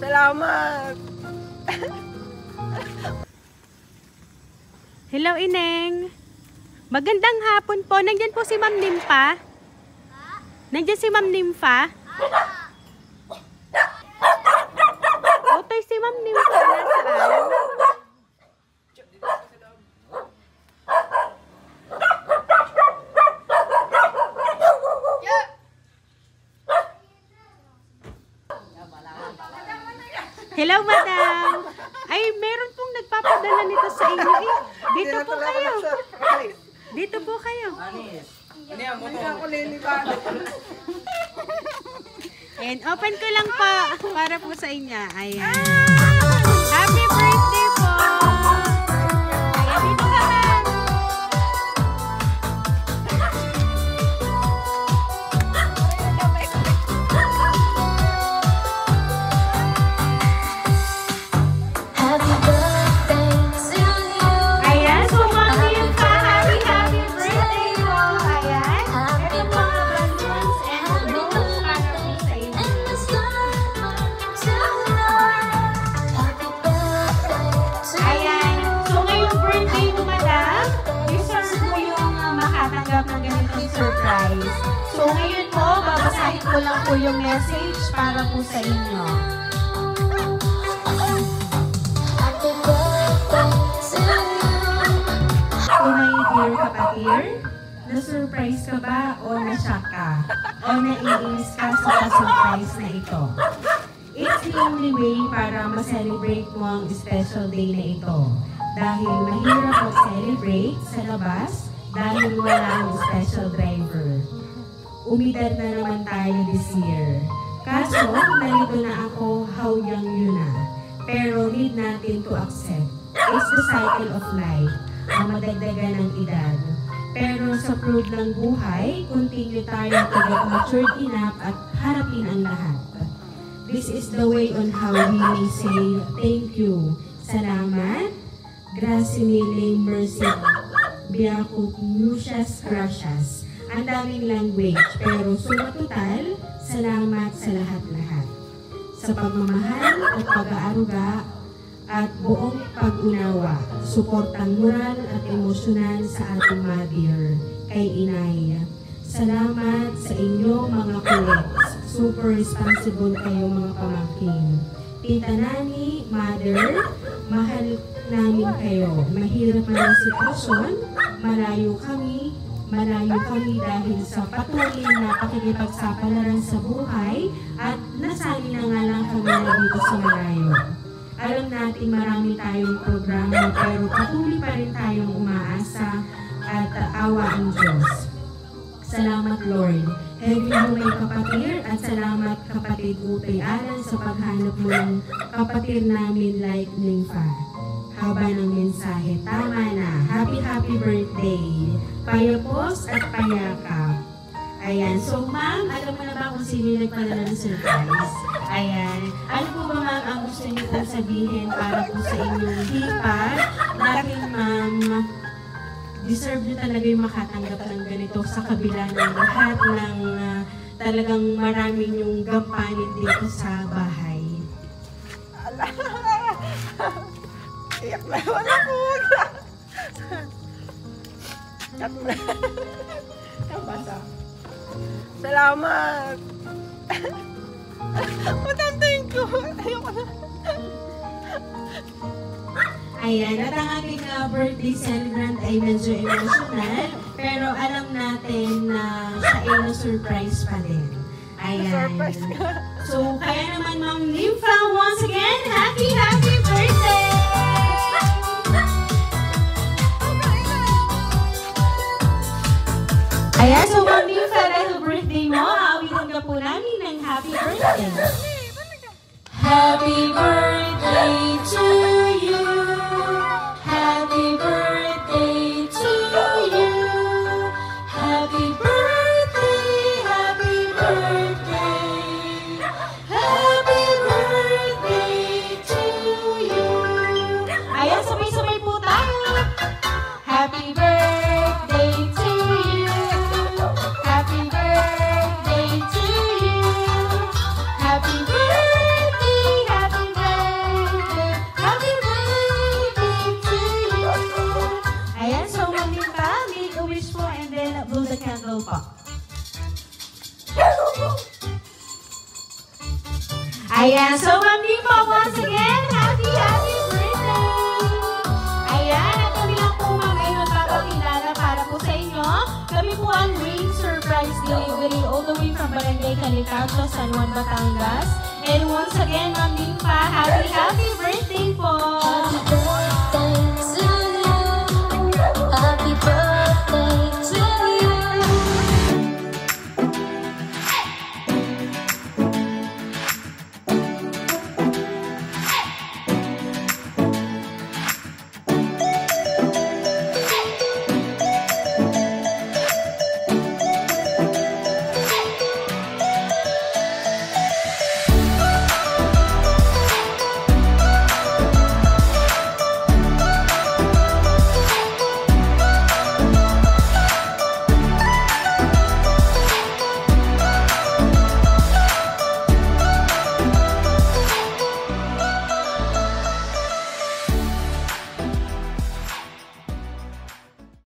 Salamat! Hello, Ineng. Magandang hapon po. Nandiyan po si Ma'am Nympha. Nandiyan si Ma'am Nympha. Otoy, si Ma'am Nympha nasaan? Hello, madam. Ay, meron pong nagpapadala nito sa inyo eh. Dito po kayo. Dito po kayo. And open ko lang po para po sa inyo. Ayan. Happy birthday po. Ayan, dito ka ba? Surprise. So ngayon po, babasahin ko lang po yung message para po sa inyo. To my dear kapatir, na-surprise ka ba o na-shock ka? O naiinis ka sa surprise na ito? It's the only way para ma-celebrate mo ang special day na ito. Dahil mahirap mag-celebrate sa labas dahil wala ang special driver. Umidad na naman tayo this year. Kaso, nalito na ako how young you na. Pero need natin to accept. It's the cycle of life, ang madagdagan ng edad. Pero sa proof ng buhay, continue tayo to get matured enough at harapin ang lahat. This is the way on how we may say thank you. Salamat, grazie mille, mercy, Biakut, Muchas gracias. Ang daming language, pero suma total, salamat sa lahat-lahat. Sa pagmamahal at pag-aaruga at buong pag-unawa, suportang moral at emosyonal sa ating mother, kay Inay. Salamat sa inyong mga colleagues. Super responsible kayo mga pamangkin. Tita Nani, Mother, mahal namin kayo. Mahirap man ang sitwasyon, malayo kami dahil sa patuloy na pakikipagsapalaran sa buhay at nasali na nga lang kami na dito sa malayo. Alam natin marami tayong programa pero patuloy pa rin tayong umaasa at awa ang Diyos. Salamat Lord. Heavy mo may kapatir at salamat kapatid Utoy Alan sa paghanap mo ng kapatir namin like Nympha. Haba ng mensahe, tama na. Happy birthday. Payapos at payakap. Ayan. So ma'am, alam mo na ba kung sino yung nagpadala ng surprise? Ayan. Ano po ba ma'am ang gusto niyo kong sabihin para po sa inyong hipag? Dahil ma'am, deserve nyo talaga yung makatanggap ng ganito sa kabila ng lahat ng talagang maraming yung gampanin dito sa bahay. Iyak na naman ako. Salamat. Matantayin ko. Ayoko na. Ayan, at ang ating birthday celebrant ay medyo emotional, pero alam natin na siya ay na-surprise pa din. Ayan. So, kaya naman Ma'am Nympha, once again, happy birthday! Ayan, so Ma'am Nympha, dahil birthday mo, aawitan ka po namin ng happy birthday. Happy birthday to you. Happy birthday to you. Happy birthday, happy birthday. Happy birthday to you. Ayan, sabay-sabay po tayo. Happy birthday to you. Happy birthday to you. Happy birthday, happy Ayan, so Ma'am Limpa, once again, happy birthday! Ayan, at kami lang po ma'am ay magpapakilala para po sa inyo. Kami po ang Rain Surprise Delivery all the way from Barangay Calicanto, San Juan, Batangas. And once again, Ma'am Limpa,